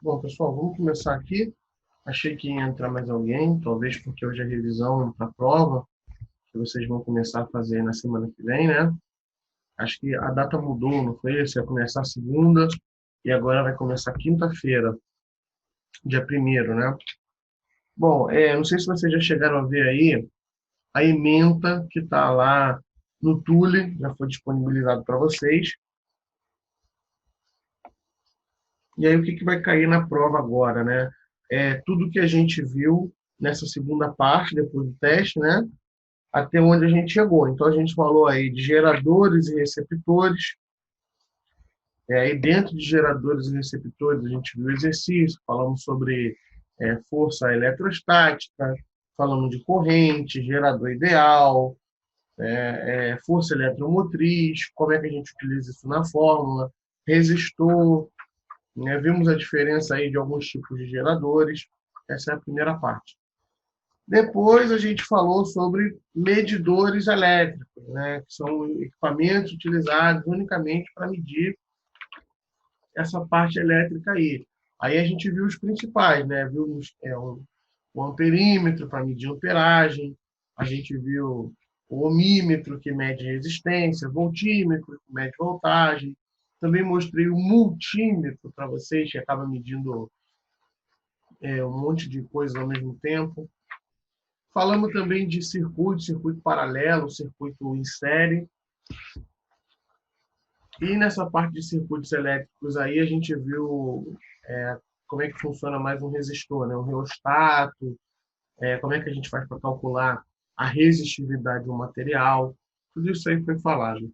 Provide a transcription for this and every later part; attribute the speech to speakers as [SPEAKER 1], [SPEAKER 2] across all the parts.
[SPEAKER 1] Bom, pessoal, vamos começar aqui. Achei que ia entrar mais alguém, talvez porque hoje é revisão para a prova, que vocês vão começar a fazer na semana que vem, né? Acho que a data mudou, não foi isso? Ia começar segunda e agora vai começar quinta-feira, dia primeiro, né? Bom, não sei se vocês já chegaram a ver aí a ementa que está lá no Tule, já foi disponibilizado para vocês. E aí, o que vai cair na prova agora, né? É tudo que a gente viu nessa segunda parte, depois do teste, né? Até onde a gente chegou. Então, a gente falou aí de geradores e receptores. E dentro de geradores e receptores, a gente viu exercício, falamos sobre força eletrostática, falamos de corrente, gerador ideal, força eletromotriz, como é que a gente utiliza isso na fórmula, resistor, né? Vimos a diferença aí de alguns tipos de geradores. Essa é a primeira parte. Depois a gente falou sobre medidores elétricos, né, que são equipamentos utilizados unicamente para medir essa parte elétrica aí. Aí a gente viu os principais, né? Vimos o amperímetro para medir amperagem, a gente viu o ohmímetro, que mede resistência, voltímetro, que mede voltagem. Também mostrei o multímetro para vocês, que acaba medindo um monte de coisas ao mesmo tempo. Falamos também de circuito paralelo, circuito em série. E nessa parte de circuitos elétricos aí, a gente viu como é que funciona mais um resistor, né? Um reostato, como é que a gente faz para calcular a resistividade do material. Tudo isso aí foi falado.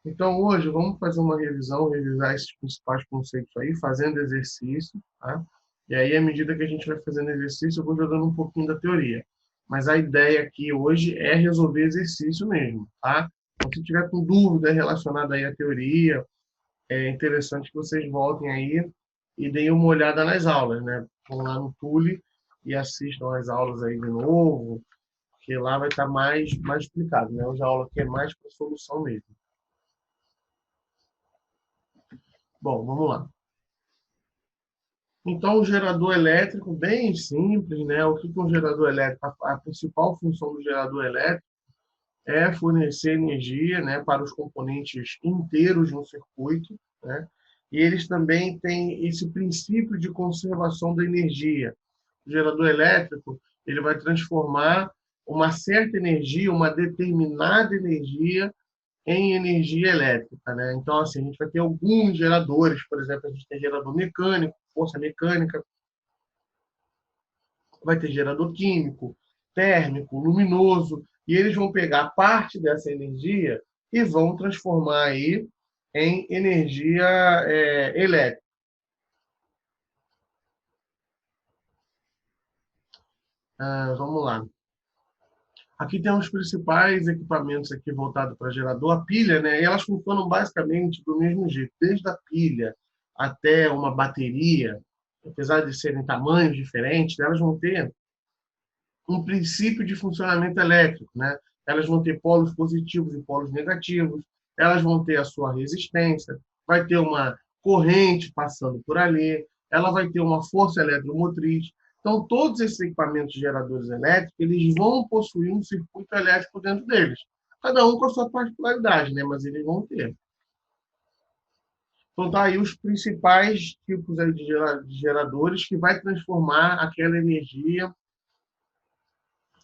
[SPEAKER 1] Então, hoje, vamos fazer uma revisão, revisar esses principais conceitos aí, fazendo exercício, tá? E aí, à medida que a gente vai fazendo exercício, eu vou jogando um pouquinho da teoria. Mas a ideia aqui hoje é resolver exercício mesmo, tá? Então, se tiver com dúvida relacionada aí à teoria, é interessante que vocês voltem aí e deem uma olhada nas aulas, né? Vão lá no Tule e assistam as aulas aí de novo, que lá vai estar mais explicado, né? Hoje a aula aqui é mais para solução mesmo. Bom, vamos lá. Então, o gerador elétrico, bem simples, né? O que é um gerador elétrico? A principal função do gerador elétrico é fornecer energia, né, para os componentes inteiros de um circuito, né? E eles também têm esse princípio de conservação da energia. O gerador elétrico, ele vai transformar uma certa energia, uma determinada energia, em energia elétrica, né? Então, assim, a gente vai ter alguns geradores, por exemplo, a gente tem gerador mecânico, força mecânica, vai ter gerador químico, térmico, luminoso, e eles vão pegar parte dessa energia e vão transformar aí em energia elétrica. Vamos lá. Aqui tem os principais equipamentos aqui voltados para gerador, a pilha, né? E elas funcionam basicamente do mesmo jeito, desde a pilha até uma bateria, apesar de serem tamanhos diferentes, elas vão ter um princípio de funcionamento elétrico, né? Elas vão ter polos positivos e polos negativos, elas vão ter a sua resistência, vai ter uma corrente passando por ali, ela vai ter uma força eletromotriz. Então, todos esses equipamentos geradores elétricos, eles vão possuir um circuito elétrico dentro deles. Cada um com a sua particularidade, né? Mas eles vão ter. Então, tá aí os principais tipos aí de geradores que vai transformar aquela energia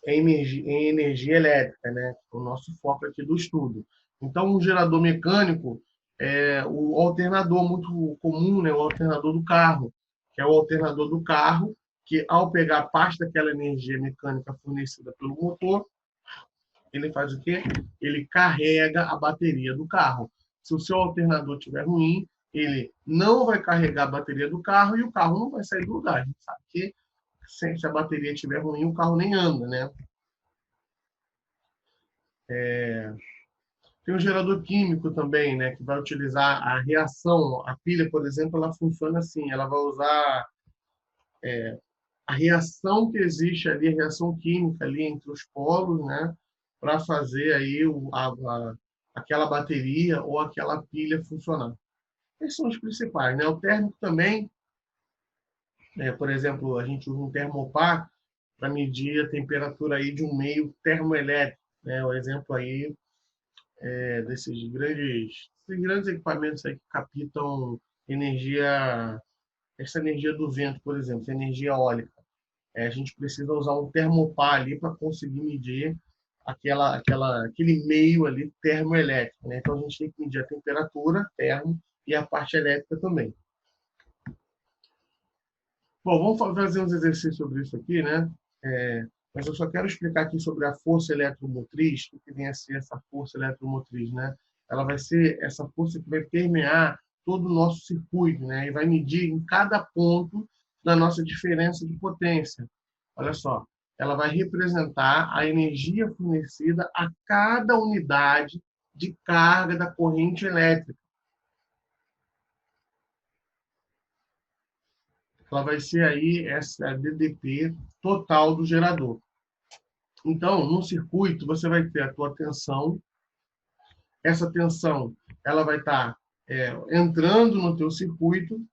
[SPEAKER 1] em energia elétrica, né? O nosso foco aqui do estudo. Então, um gerador mecânico é o alternador muito comum, né? O alternador do carro, que é o alternador do carro que, ao pegar parte daquela energia mecânica fornecida pelo motor, ele faz o quê? Ele carrega a bateria do carro. Se o seu alternador estiver ruim, ele não vai carregar a bateria do carro e o carro não vai sair do lugar. A gente sabe que se a bateria estiver ruim, o carro nem anda, né? Tem um gerador químico também, né, que vai utilizar a reação. A pilha, por exemplo, ela funciona assim, ela vai usar a reação que existe ali, a reação química ali entre os polos, né, para fazer aí aquela bateria ou aquela pilha funcionar. Esses são os principais, né? O térmico também Por exemplo, a gente usa um termopar para medir a temperatura aí de um meio termoelétrico, né? O exemplo aí esses grandes equipamentos aí que captam energia, essa energia do vento, por exemplo, essa energia eólica. A gente precisa usar um termopar ali para conseguir medir aquele meio ali termoelétrico, né? Então a gente tem que medir a temperatura, termo, e a parte elétrica também. Bom, vamos fazer uns exercícios sobre isso aqui, né? Mas eu só quero explicar aqui sobre a força eletromotriz, o que vem a ser essa força eletromotriz, né? Ela vai ser essa força que vai permear todo o nosso circuito, né? E vai medir em cada ponto da nossa diferença de potência. Olha só, ela vai representar a energia fornecida a cada unidade de carga da corrente elétrica. Ela vai ser aí essa DDP total do gerador. Então, no circuito, você vai ter a tua tensão. Essa tensão ela vai estar entrando no teu circuito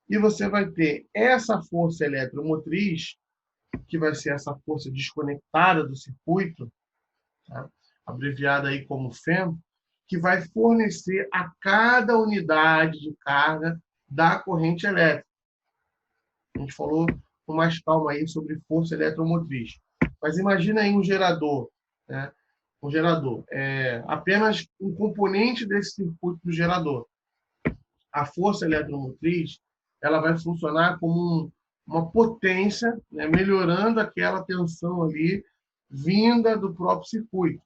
[SPEAKER 1] e você vai ter essa força eletromotriz, que vai ser essa força desconectada do circuito, tá? Abreviada aí como FEM, que vai fornecer a cada unidade de carga da corrente elétrica. A gente falou com mais calma aí sobre força eletromotriz. Mas imagina aí um gerador, né? Um gerador é apenas um componente desse circuito do gerador. A força eletromotriz ela vai funcionar como uma potência, né? Melhorando aquela tensão ali vinda do próprio circuito.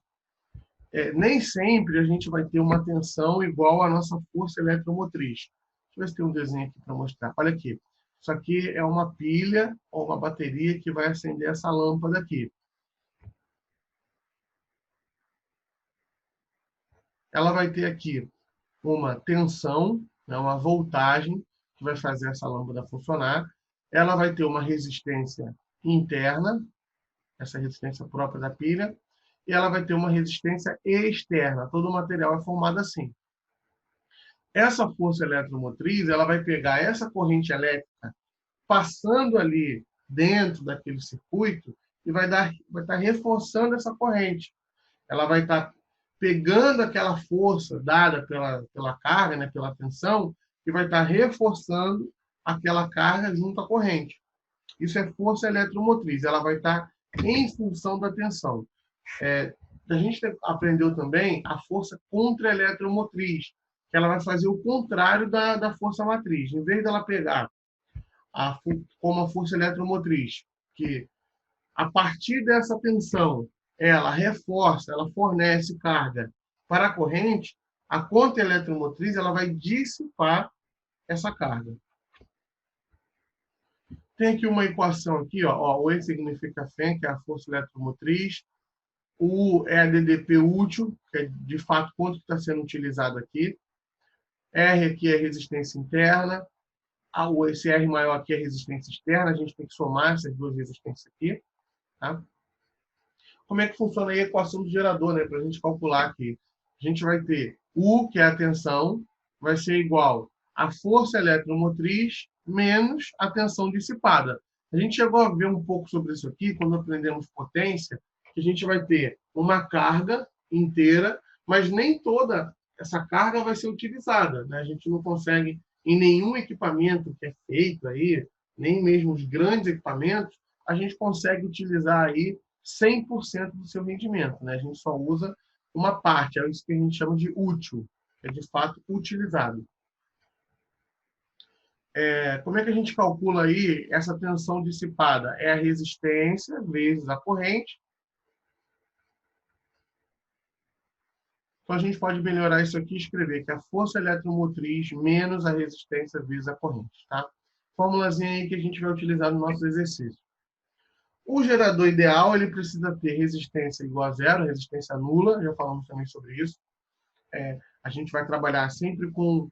[SPEAKER 1] Nem sempre a gente vai ter uma tensão igual à nossa força eletromotriz. Deixa eu ver se tem um desenho aqui para mostrar. Olha aqui. Isso aqui é uma pilha ou uma bateria que vai acender essa lâmpada aqui. Ela vai ter aqui uma tensão, né, uma voltagem, que vai fazer essa lâmpada funcionar. Ela vai ter uma resistência interna, essa resistência própria da pilha, e ela vai ter uma resistência externa. Todo o material é formado assim. Essa força eletromotriz ela vai pegar essa corrente elétrica passando ali dentro daquele circuito e vai estar reforçando essa corrente. Ela vai estar pegando aquela força dada pela carga, né, pela tensão, e vai estar reforçando aquela carga junto à corrente. Isso é força eletromotriz. Ela vai estar em função da tensão. A gente aprendeu também a força contra-eletromotriz, que ela vai fazer o contrário da força matriz. Em vez dela pegar como a força eletromotriz, que a partir dessa tensão ela reforça, ela fornece carga para a corrente, a contra-eletromotriz ela vai dissipar essa carga. Tem aqui uma equação aqui, ó, o E significa FEM, que é a força eletromotriz, o é a DDP útil, que é de fato quanto está sendo utilizado aqui, R aqui é resistência interna, esse R maior aqui é resistência externa, a gente tem que somar essas duas resistências aqui. Tá? Como é que funciona a equação do gerador, né? Para a gente calcular aqui. A gente vai ter U, que é a tensão, vai ser igual à força eletromotriz menos a tensão dissipada. A gente chegou a ver um pouco sobre isso aqui quando aprendemos potência, que a gente vai ter uma carga inteira, mas nem toda essa carga vai ser utilizada, né? A gente não consegue, em nenhum equipamento que é feito aí, nem mesmo os grandes equipamentos, a gente consegue utilizar aí 100% do seu rendimento, né? A gente só usa uma parte, é isso que a gente chama de útil, é de fato utilizado. Como é que a gente calcula aí essa tensão dissipada? É a resistência vezes a corrente. Então, a gente pode melhorar isso aqui e escrever que a força eletromotriz menos a resistência vezes a corrente. Tá? Fórmulazinha aí que a gente vai utilizar no nosso exercício. O gerador ideal ele precisa ter resistência igual a zero, resistência nula, já falamos também sobre isso. A gente vai trabalhar sempre com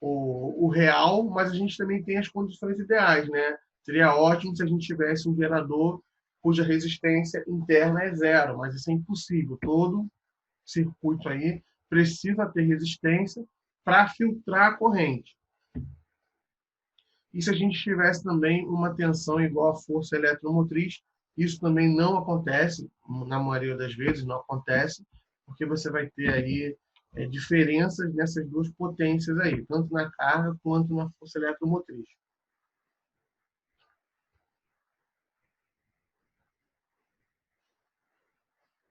[SPEAKER 1] o real, mas a gente também tem as condições ideais, né? Seria ótimo se a gente tivesse um gerador cuja resistência interna é zero, mas isso é impossível. Todo circuito aí precisa ter resistência para filtrar a corrente. E se a gente tivesse também uma tensão igual à força eletromotriz, isso também não acontece, na maioria das vezes não acontece, porque você vai ter aí diferenças nessas duas potências aí, tanto na carga quanto na força eletromotriz.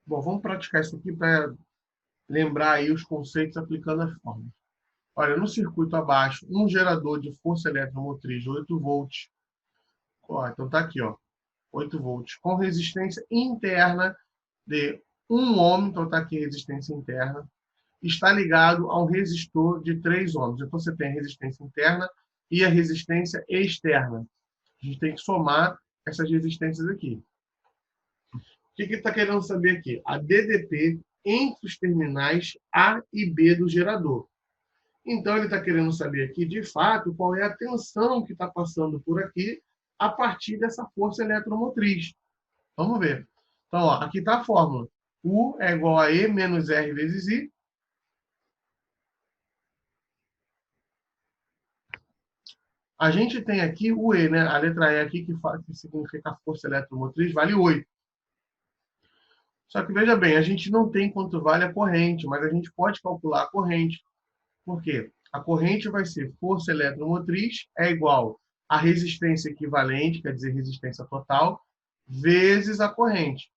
[SPEAKER 1] Bom, vamos praticar isso aqui para lembrar aí os conceitos aplicando as fórmulas. Olha, no circuito abaixo, um gerador de força eletromotriz de 8 volts. Ó, então tá aqui, ó, 8 volts, com resistência interna de 1 ohm, então tá aqui a resistência interna, está ligado a um resistor de 3 ohms. Então você tem a resistência interna e a resistência externa. A gente tem que somar essas resistências aqui. O que ele está querendo saber aqui? A DDP entre os terminais A e B do gerador. Então, ele está querendo saber aqui, de fato, qual é a tensão que está passando por aqui a partir dessa força eletromotriz. Vamos ver. Então, ó, aqui está a fórmula. U é igual a E menos R vezes I. A gente tem aqui o E, né? A letra E aqui, que significa a força eletromotriz, vale 8. Só que, veja bem, a gente não tem quanto vale a corrente, mas a gente pode calcular a corrente. Por quê? A corrente vai ser força eletromotriz é igual a resistência equivalente, quer dizer, resistência total, vezes a corrente.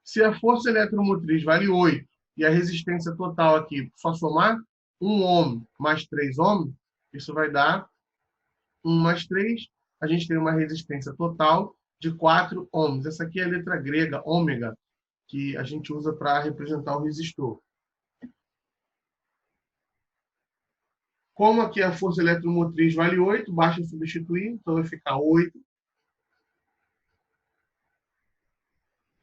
[SPEAKER 1] Se a força eletromotriz vale 8 e a resistência total aqui, só somar 1 ohm mais 3 ohm, isso vai dar 1 mais 3, a gente tem uma resistência total de 4 ohms. Essa aqui é a letra grega, ômega, que a gente usa para representar o resistor. Como aqui a força eletromotriz vale 8, basta substituir, então vai ficar 8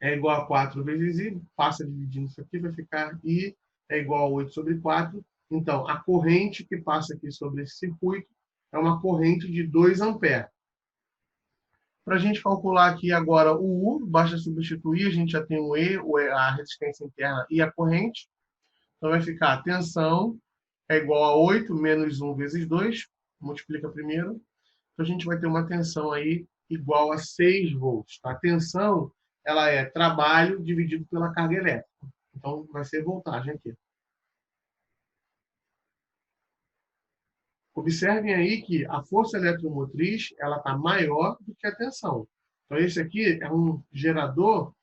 [SPEAKER 1] é igual a 4 vezes I, passa dividindo isso aqui, vai ficar I é igual a 8 sobre 4. Então, a corrente que passa aqui sobre esse circuito é uma corrente de 2 amperes. Para a gente calcular aqui agora o U, basta substituir, a gente já tem o E, a resistência interna e a corrente. Então, vai ficar a tensão é igual a 8 menos 1 vezes 2, multiplica primeiro. Então, a gente vai ter uma tensão aí igual a 6 volts. A tensão ela é trabalho dividido pela carga elétrica. Então, vai ser voltagem aqui. Observem aí que a força eletromotriz ela está maior do que a tensão. Então, esse aqui é um gerador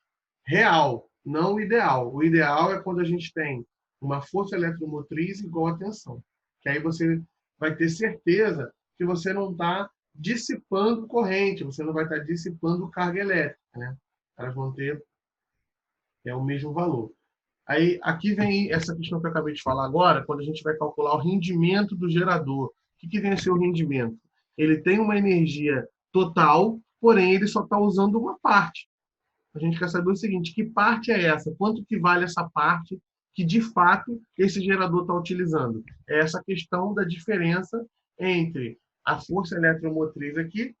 [SPEAKER 1] real, não ideal. O ideal é quando a gente tem uma força eletromotriz igual a tensão. Que aí você vai ter certeza que você não está dissipando corrente, você não vai estar dissipando carga elétrica, né? Elas vão ter o mesmo valor. Aí, aqui vem essa questão que eu acabei de falar agora, quando a gente vai calcular o rendimento do gerador. O que vem a ser o rendimento? Ele tem uma energia total, porém ele só está usando uma parte. A gente quer saber o seguinte, que parte é essa? Quanto que vale essa parte que, de fato, esse gerador está utilizando? É essa questão da diferença entre a força eletromotriz aqui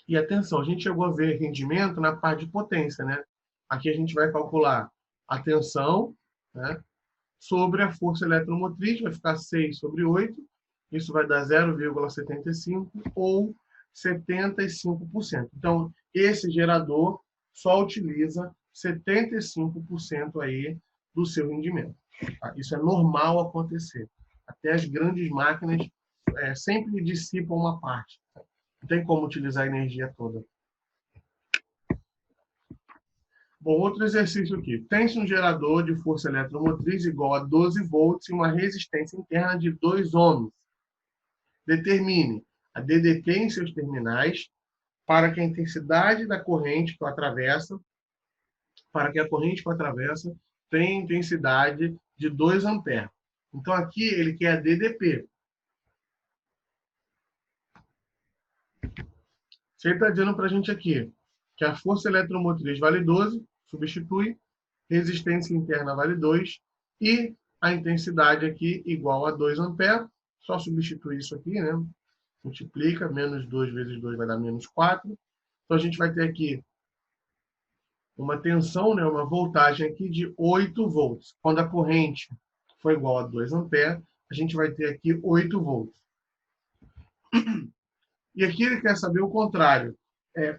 [SPEAKER 1] e a tensão. A gente chegou a ver rendimento na parte de potência, né? Aqui a gente vai calcular a tensão, né, sobre a força eletromotriz, vai ficar 6 sobre 8, isso vai dar 0,75 ou 75%. Então, esse gerador só utiliza 75% aí do seu rendimento. Tá? Isso é normal acontecer. Até as grandes máquinas sempre dissipam uma parte. Não tem como utilizar a energia toda. Bom, outro exercício aqui. Tem-se um gerador de força eletromotriz igual a 12 volts e uma resistência interna de 2 ohms. Determine a DDT em seus terminais para que a intensidade da corrente que o atravessa, para que a corrente que o atravessa tenha intensidade de 2 amperes. Então, aqui ele quer a DDP. Se ele está dizendo para a gente aqui que a força eletromotriz vale 12, substitui, resistência interna vale 2 e a intensidade aqui igual a 2 amperes, só substituir isso aqui, né? Multiplica, menos 2 vezes 2 vai dar menos 4. Então, a gente vai ter aqui uma tensão, né, uma voltagem aqui de 8 volts. Quando a corrente for igual a 2 amperes, a gente vai ter aqui 8 volts. E aqui ele quer saber o contrário.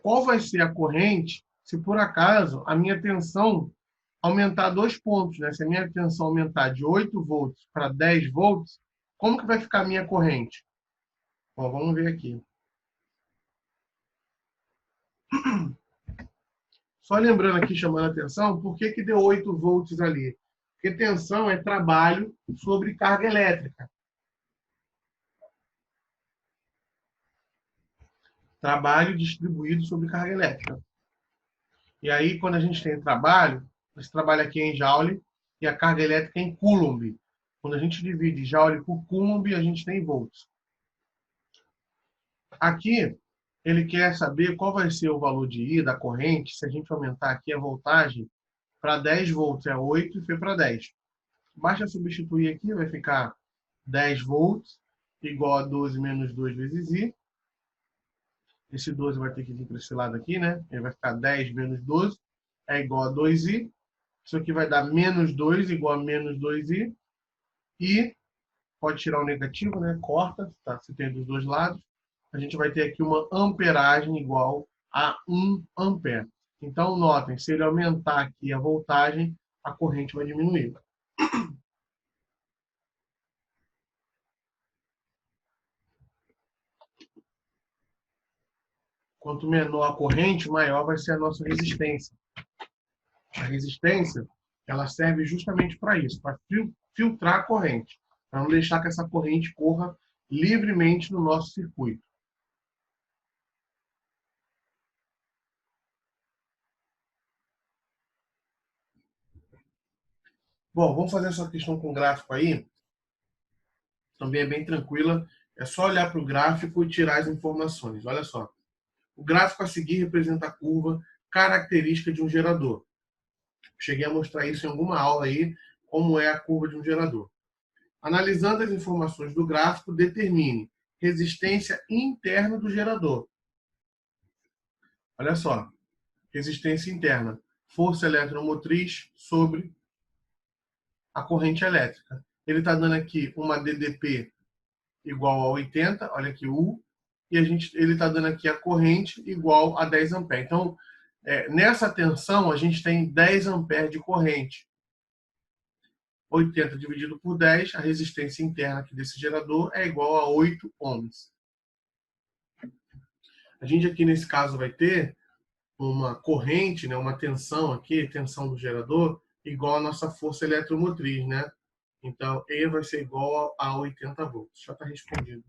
[SPEAKER 1] Qual vai ser a corrente se, por acaso, a minha tensão aumentar 2 pontos, né? Se a minha tensão aumentar de 8 volts para 10 volts, como que vai ficar a minha corrente? Bom, vamos ver aqui. Só lembrando aqui, chamando a atenção, por que que deu 8 volts ali? Porque tensão é trabalho sobre carga elétrica. Trabalho distribuído sobre carga elétrica. E aí, quando a gente tem trabalho, esse trabalho aqui é em Joule e a carga elétrica é em Coulomb. Quando a gente divide Joule por Coulomb, a gente tem volts. Aqui, ele quer saber qual vai ser o valor de I da corrente se a gente aumentar aqui a voltagem para 10 volts, é 8 e foi para 10. Basta substituir aqui, vai ficar 10 volts igual a 12 menos 2 vezes I. Esse 12 vai ter que vir para esse lado aqui, né? Ele vai ficar 10 menos 12 é igual a 2I. Isso aqui vai dar menos 2 igual a menos 2I. E pode tirar o negativo, né? Corta, tá? Se tem dos dois lados. A gente vai ter aqui uma amperagem igual a 1 ampere. Então, notem, se ele aumentar aqui a voltagem, a corrente vai diminuir. Quanto menor a corrente, maior vai ser a nossa resistência. A resistência, ela serve justamente para isso, para filtrar a corrente, para não deixar que essa corrente corra livremente no nosso circuito. Bom, vamos fazer essa questão com gráfico aí. Também é bem tranquila. É só olhar para o gráfico e tirar as informações. Olha só. O gráfico a seguir representa a curva característica de um gerador. Cheguei a mostrar isso em alguma aula aí, como é a curva de um gerador. Analisando as informações do gráfico, determine resistência interna do gerador. Olha só. Resistência interna. Força eletromotriz sobre a corrente elétrica. Ele está dando aqui uma DDP igual a 80, olha aqui U, e ele está dando aqui a corrente igual a 10 amperes. Então, nessa tensão, a gente tem 10 amperes de corrente. 80 dividido por 10, a resistência interna aqui desse gerador é igual a 8 ohms. A gente aqui, nesse caso, vai ter uma corrente, né, uma tensão aqui, tensão do gerador, igual a nossa força eletromotriz, né? Então, E vai ser igual a 80 volts. Já está respondido.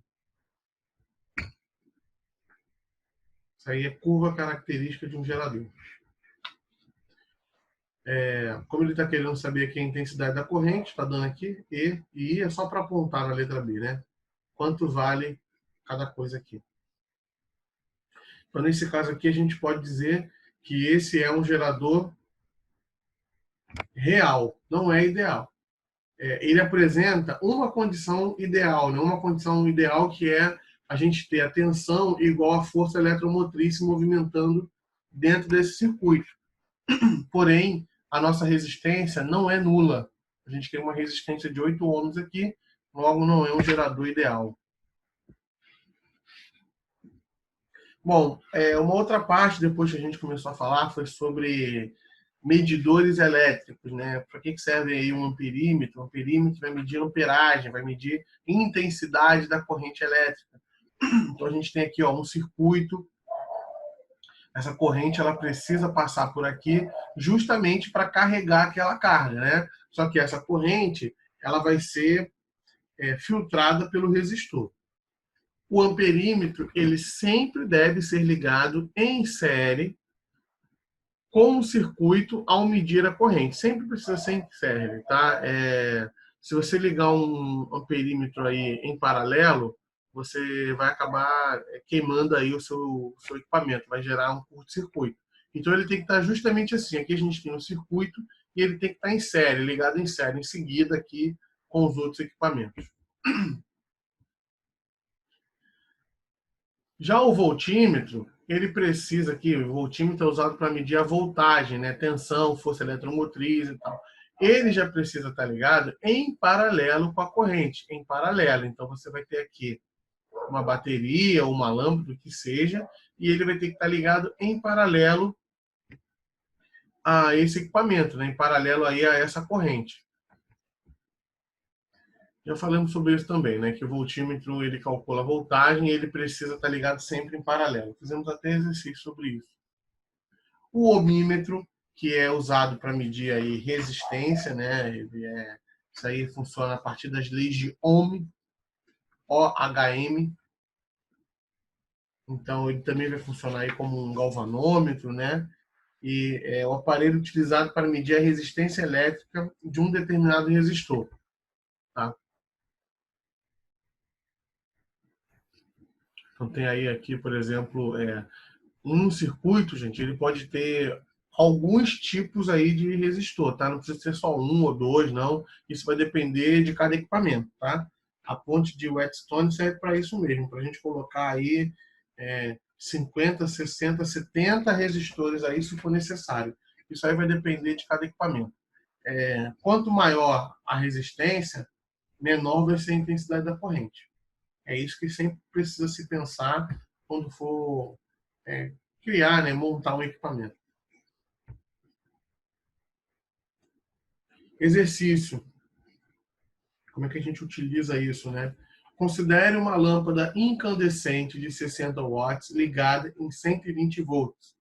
[SPEAKER 1] Isso aí é curva característica de um gerador. Como ele está querendo saber aqui a intensidade da corrente, está dando aqui E, e I é só para apontar na letra B, né? Quanto vale cada coisa aqui. Então, nesse caso aqui, a gente pode dizer que esse é um gerador real, não é ideal. Ele apresenta uma condição ideal, né? Uma condição ideal que é a gente ter a tensão igual à força eletromotriz se movimentando dentro desse circuito. Porém, a nossa resistência não é nula. A gente tem uma resistência de 8 ohms aqui, logo não é um gerador ideal. Bom, uma outra parte, depois que a gente começou a falar, foi sobre medidores elétricos, né? Para que serve aí um amperímetro? Um amperímetro vai medir amperagem, vai medir intensidade da corrente elétrica. Então a gente tem aqui, ó, um circuito. Essa corrente ela precisa passar por aqui justamente para carregar aquela carga, né? Só que essa corrente ela vai ser filtrada pelo resistor. O amperímetro ele sempre deve ser ligado em série com o circuito ao medir a corrente. Sempre precisa ser em série, tá? Se você ligar um amperímetro aí em paralelo, você vai acabar queimando aí o seu equipamento, vai gerar um curto-circuito. Então ele tem que estar justamente assim. Aqui a gente tem um circuito e ele tem que estar em série, ligado em série, em seguida aqui com os outros equipamentos. Já o voltímetro, ele precisa aqui, o voltímetro é usado para medir a voltagem, né? Tensão, força eletromotriz e tal. Ele já precisa estar ligado em paralelo com a corrente, em paralelo. Então você vai ter aqui uma bateria ou uma lâmpada, o que seja, e ele vai ter que estar ligado em paralelo a esse equipamento, né? Em paralelo aí a essa corrente. Já falamos sobre isso também, né? Que o voltímetro ele calcula a voltagem e ele precisa estar ligado sempre em paralelo. Fizemos até exercício sobre isso. O ohmímetro, que é usado para medir aí resistência, né? Isso aí funciona a partir das leis de Ohm, OHM. Então ele também vai funcionar aí como um galvanômetro, né? E é o aparelho utilizado para medir a resistência elétrica de um determinado resistor. Tá? Então tem aí aqui, por exemplo, um circuito, gente, ele pode ter alguns tipos aí de resistor, tá? Não precisa ser só um ou dois, não. Isso vai depender de cada equipamento, tá? A ponte de Whetstone serve para isso mesmo, para a gente colocar aí 50, 60, 70 resistores aí, se for necessário. Isso aí vai depender de cada equipamento. Quanto maior a resistência, menor vai ser a intensidade da corrente. É isso que sempre precisa se pensar quando for criar, né, montar um equipamento. Exercício. Como é que a gente utiliza isso, né? Considere uma lâmpada incandescente de 60 watts ligada em 120 volts.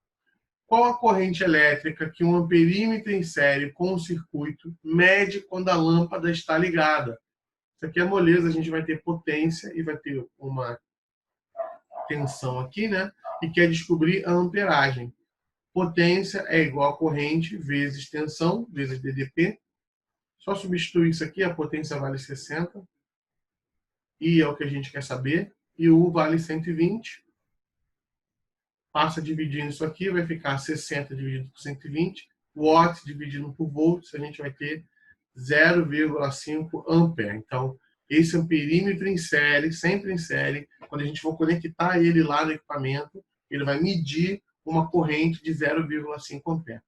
[SPEAKER 1] Qual a corrente elétrica que um amperímetro em série com o circuito mede quando a lâmpada está ligada? Isso aqui é moleza, a gente vai ter potência e vai ter uma tensão aqui, né? E quer descobrir a amperagem. Potência é igual a corrente vezes tensão, vezes DDP. Só substituir isso aqui, a potência vale 60. I é o que a gente quer saber. E U vale 120. Passa dividindo isso aqui, vai ficar 60 dividido por 120. Watts dividido por volts, a gente vai ter 0,5 ampere. Então, esse amperímetro em série, sempre em série, quando a gente for conectar ele lá no equipamento, ele vai medir uma corrente de 0,5 ampere.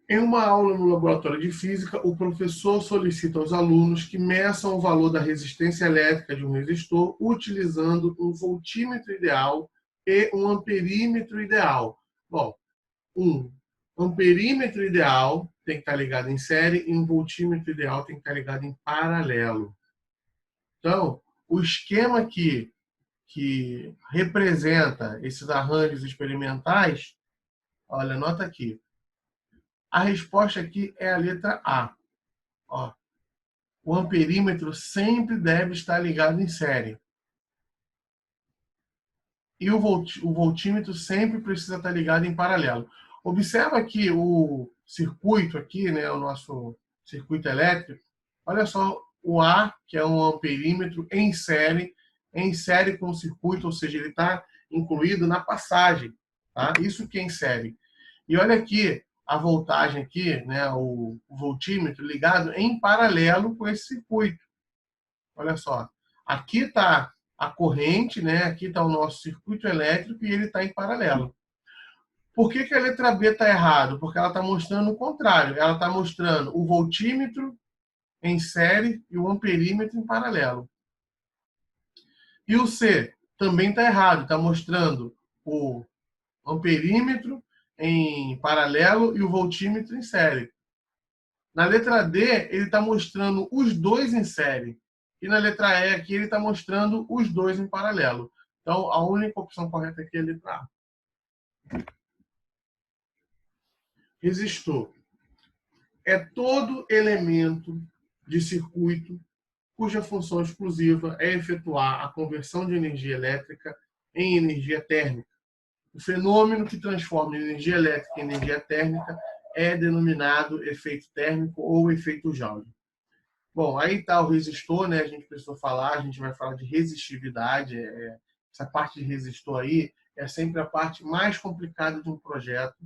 [SPEAKER 1] Em uma aula no laboratório de física, o professor solicita aos alunos que meçam o valor da resistência elétrica de um resistor utilizando um voltímetro ideal e um amperímetro ideal. Bom, um amperímetro ideal tem que estar ligado em série e um voltímetro ideal tem que estar ligado em paralelo. Então, o esquema aqui que representa esses arranjos experimentais, olha, anota aqui. A resposta aqui é a letra A. Ó, o amperímetro sempre deve estar ligado em série. E o voltímetro sempre precisa estar ligado em paralelo. Observa que o circuito aqui, né, o nosso circuito elétrico, olha só o A, que é um amperímetro em série com o circuito, ou seja, ele está incluído na passagem. Tá? Isso que é em série. E olha aqui, a voltagem aqui, né, o voltímetro ligado em paralelo com esse circuito. Olha só, aqui está a corrente, né, aqui está o nosso circuito elétrico e ele está em paralelo. Por que a letra B está errado? Porque ela está mostrando o contrário. Ela está mostrando o voltímetro em série e o amperímetro em paralelo. E o C também está errado. Está mostrando o amperímetro em paralelo e o voltímetro em série. Na letra D, ele está mostrando os dois em série. E na letra E aqui, ele está mostrando os dois em paralelo. Então, a única opção correta aqui é a letra A. Resistor é todo elemento de circuito cuja função exclusiva é efetuar a conversão de energia elétrica em energia térmica. O fenômeno que transforma energia elétrica em energia térmica é denominado efeito térmico ou efeito Joule. Bom, aí está o resistor, né? A gente precisou falar, a gente vai falar de resistividade. Essa parte de resistor aí é sempre a parte mais complicada de um projeto,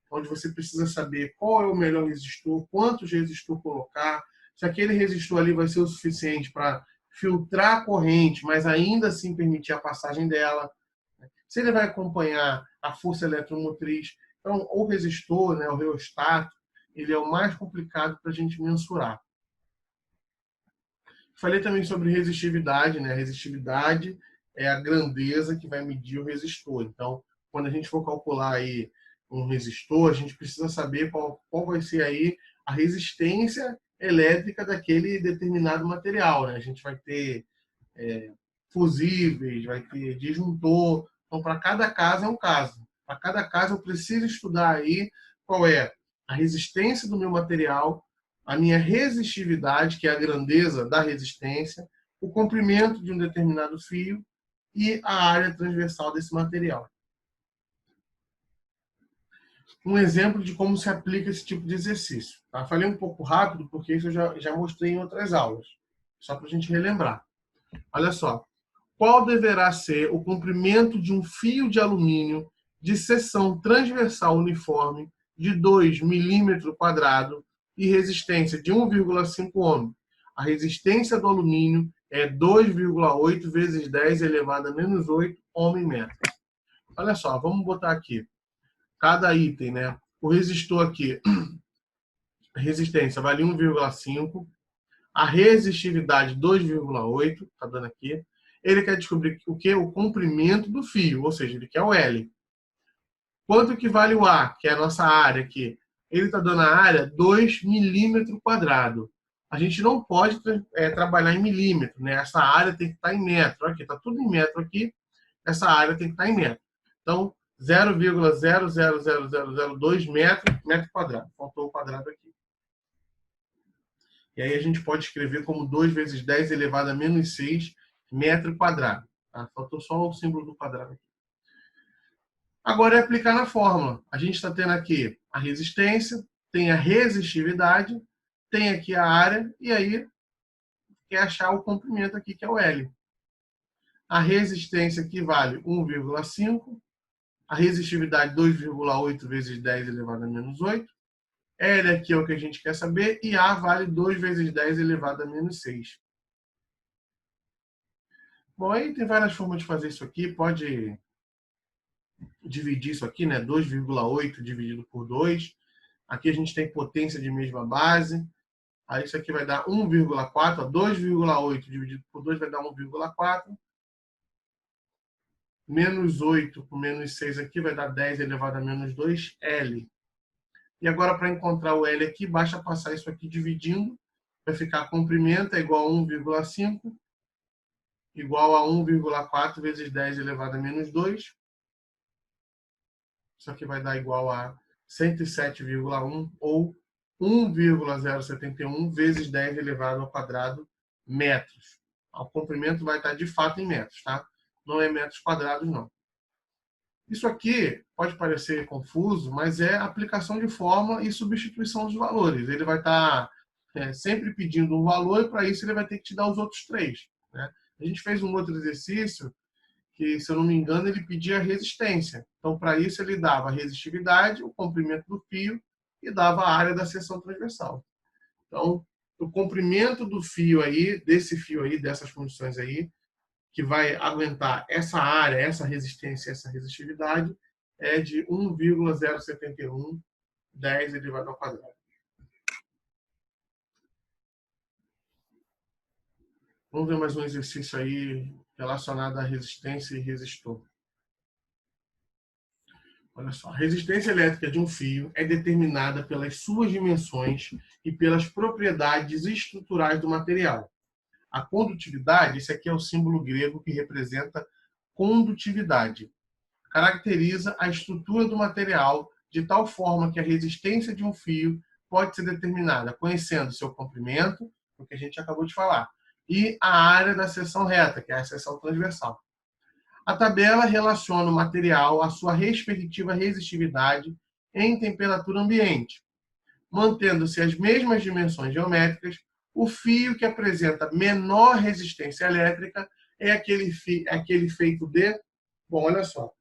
[SPEAKER 1] onde você precisa saber qual é o melhor resistor, quantos resistor colocar, se aquele resistor ali vai ser o suficiente para filtrar a corrente, mas ainda assim permitir a passagem dela, se ele vai acompanhar a força eletromotriz. Então, o resistor, né, o reostato, ele é o mais complicado para a gente mensurar. Falei também sobre resistividade, né? A resistividade é a grandeza que vai medir o resistor. Então, quando a gente for calcular aí um resistor, a gente precisa saber qual vai ser aí a resistência elétrica daquele determinado material, né? A gente vai ter fusíveis, vai ter disjuntor. Então, para cada caso é um caso. Para cada caso, eu preciso estudar aí qual é a resistência do meu material, a minha resistividade, que é a grandeza da resistência, o comprimento de um determinado fio e a área transversal desse material. Um exemplo de como se aplica esse tipo de exercício. Tá? Falei um pouco rápido, porque isso eu já mostrei em outras aulas, só para a gente relembrar. Olha só. Qual deverá ser o comprimento de um fio de alumínio de seção transversal uniforme de 2 milímetros quadrados e resistência de 1,5 ohm? A resistência do alumínio é 2,8 vezes 10 elevado a menos 8 ohm-metro. Olha só, vamos botar aqui cada item, né? O resistor aqui, a resistência vale 1,5, a resistividade 2,8, tá dando aqui. Ele quer descobrir o que? O comprimento do fio, ou seja, ele quer o L. Quanto que vale o A, que é a nossa área aqui? Ele está dando a área 2 milímetros quadrados. A gente não pode trabalhar em milímetro, né? Essa área tem que estar em metro. Aqui está tudo em metro aqui. Essa área tem que estar em metro. Então, 0,00002 metro quadrado. Faltou o quadrado aqui. E aí a gente pode escrever como 2 vezes 10 elevado a menos 6 metro quadrado. Tá? Faltou só o símbolo do quadrado aqui. Agora é aplicar na fórmula. A gente está tendo aqui a resistência, tem a resistividade, tem aqui a área, e aí quer achar o comprimento aqui, que é o L. A resistência aqui vale 1,5, a resistividade 2,8 vezes 10 elevado a menos 8. L aqui é o que a gente quer saber, e A vale 2 vezes 10 elevado a menos 6. Bom, aí tem várias formas de fazer isso aqui. Pode dividir isso aqui, né? 2,8 dividido por 2. Aqui a gente tem potência de mesma base. Aí isso aqui vai dar 1,4. 2,8 dividido por 2 vai dar 1,4. Menos 8 com menos 6 aqui vai dar 10 elevado a menos 2, L. E agora, para encontrar o L aqui, basta passar isso aqui dividindo. Vai ficar comprimento é igual a 1,5 igual a 1,4 vezes 10 elevado a menos 2. Isso aqui vai dar igual a 107,1 ou 1,071 vezes 10 elevado ao quadrado metros. O comprimento vai estar de fato em metros, tá? Não é metros quadrados, não. Isso aqui pode parecer confuso, mas é aplicação de fórmula e substituição dos valores. Ele vai estar sempre pedindo um valor e para isso ele vai ter que te dar os outros três. Né? A gente fez um outro exercício que, se eu não me engano, ele pedia resistência. Então, para isso, ele dava a resistividade, o comprimento do fio e dava a área da seção transversal. Então, o comprimento do fio aí, desse fio aí, dessas condições aí, que vai aguentar essa área, essa resistência, essa resistividade, é de 1,071 10 elevado ao quadrado. Vamos ver mais um exercício aí relacionado à resistência e resistor. Olha só, a resistência elétrica de um fio é determinada pelas suas dimensões e pelas propriedades estruturais do material. A condutividade, esse aqui é o símbolo grego que representa condutividade, caracteriza a estrutura do material de tal forma que a resistência de um fio pode ser determinada conhecendo seu comprimento, o que a gente acabou de falar, e a área da seção reta, que é a seção transversal. A tabela relaciona o material à sua respectiva resistividade em temperatura ambiente. Mantendo-se as mesmas dimensões geométricas, o fio que apresenta menor resistência elétrica é aquele feito de... Bom, olha só.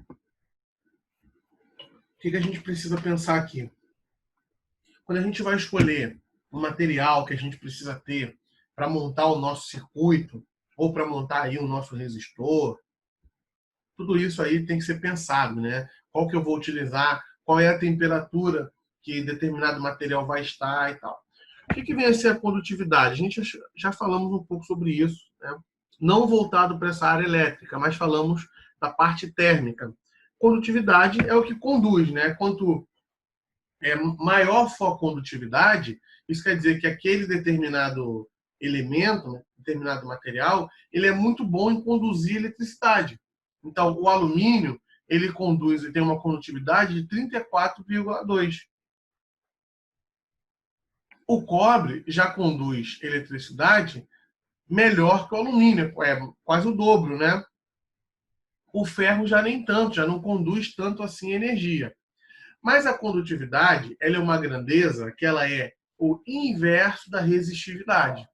[SPEAKER 1] O que a gente precisa pensar aqui? Quando a gente vai escolher o material que a gente precisa ter para montar o nosso circuito, ou para montar aí o nosso resistor, tudo isso aí tem que ser pensado, né? Qual que eu vou utilizar qual é a temperatura que determinado material vai estar e tal. O que vem a ser a condutividade? A gente já falamos um pouco sobre isso, né? Não voltado para essa área elétrica, mas falamos da parte térmica. Condutividade é o que conduz, né? Quanto maior for a condutividade, isso quer dizer que aquele determinado elemento, né, determinado material, ele é muito bom em conduzir eletricidade. Então, o alumínio, ele conduz, ele tem uma condutividade de 34,2. O cobre já conduz eletricidade melhor que o alumínio, é quase o dobro, né? O ferro já nem tanto, já não conduz tanto assim energia. Mas a condutividade, ela é uma grandeza que ela é o inverso da resistividade.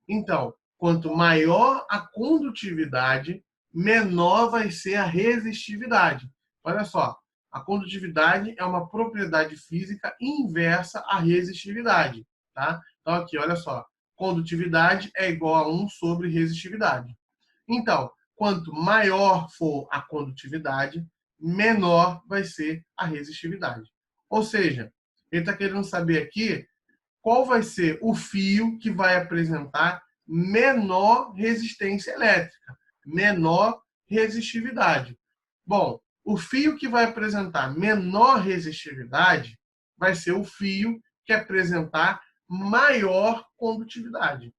[SPEAKER 1] Então, quanto maior a condutividade, menor vai ser a resistividade. Olha só, a condutividade é uma propriedade física inversa à resistividade. Tá? Então, aqui, olha só, condutividade é igual a 1 sobre resistividade. Então, quanto maior for a condutividade, menor vai ser a resistividade. Ou seja, ele está querendo saber aqui qual vai ser o fio que vai apresentar menor resistência elétrica, menor resistividade. Bom, o fio que vai apresentar menor resistividade vai ser o fio que apresentar maior condutividade.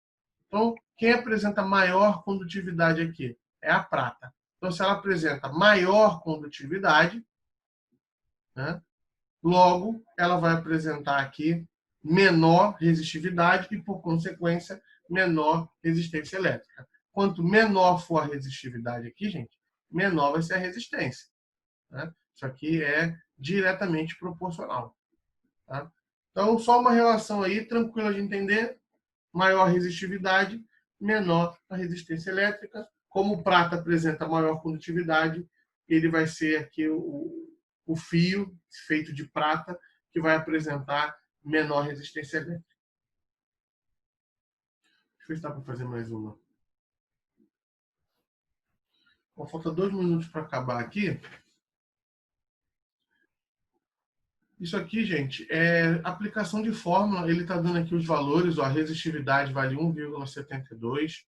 [SPEAKER 1] Então, quem apresenta maior condutividade aqui é a prata. Então, se ela apresenta maior condutividade, né, logo ela vai apresentar aqui menor resistividade e, por consequência, menor resistência elétrica. Quanto menor for a resistividade aqui, gente, menor vai ser a resistência. Né? Isso aqui é diretamente proporcional. Tá? Então, só uma relação aí, tranquila de entender. Maior resistividade, menor a resistência elétrica. Como o prata apresenta maior condutividade, ele vai ser aqui o fio feito de prata que vai apresentar menor resistência elétrica. Deixa eu ver se dá para fazer mais uma. Bom, falta 2 minutos para acabar aqui. Isso aqui, gente, é aplicação de fórmula. Ele está dando aqui os valores. Ó, a resistividade vale 1,72.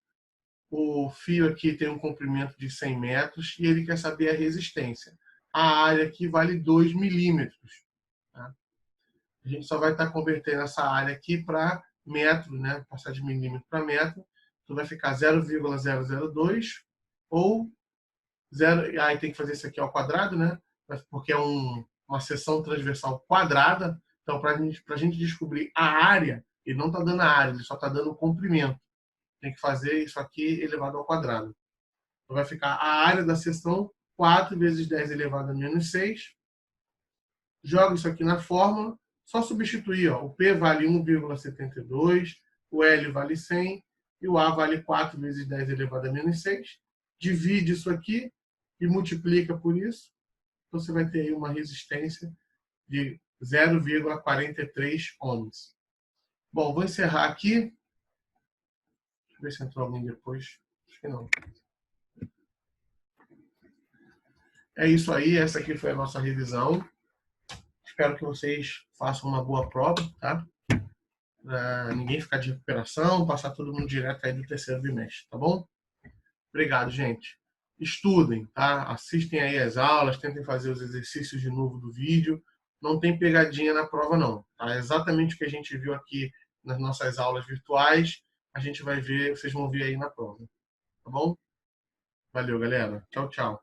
[SPEAKER 1] O fio aqui tem um comprimento de 100 metros e ele quer saber a resistência. A área aqui vale 2 milímetros. Tá? A gente só vai estar convertendo essa área aqui para metro, né? Passar de milímetro para metro. Então vai ficar 0,002 ou 0. Aí tem que fazer isso aqui ao quadrado, né? Porque é uma seção transversal quadrada. Então, para a gente descobrir a área, ele não está dando a área, ele só está dando o comprimento. Tem que fazer isso aqui elevado ao quadrado. Então vai ficar a área da seção 4 vezes 10 elevado a menos 6. Joga isso aqui na fórmula. Só substituir. Ó, o P vale 1,72, o L vale 100 e o A vale 4 vezes 10 elevado a menos 6. Divide isso aqui e multiplica por isso. Então você vai ter aí uma resistência de 0,43 ohms. Bom, vou encerrar aqui. Deixa eu ver se entrou alguém depois. Acho que não. É isso aí, essa aqui foi a nossa revisão. Espero que vocês façam uma boa prova, tá? Pra ninguém ficar de recuperação, passar todo mundo direto aí do terceiro bimestre, tá bom? Obrigado, gente. Estudem, tá? Assistem aí as aulas, tentem fazer os exercícios de novo do vídeo. Não tem pegadinha na prova, não. Tá? É exatamente o que a gente viu aqui nas nossas aulas virtuais, a gente vai ver, vocês vão ver aí na prova. Tá bom? Valeu, galera. Tchau, tchau.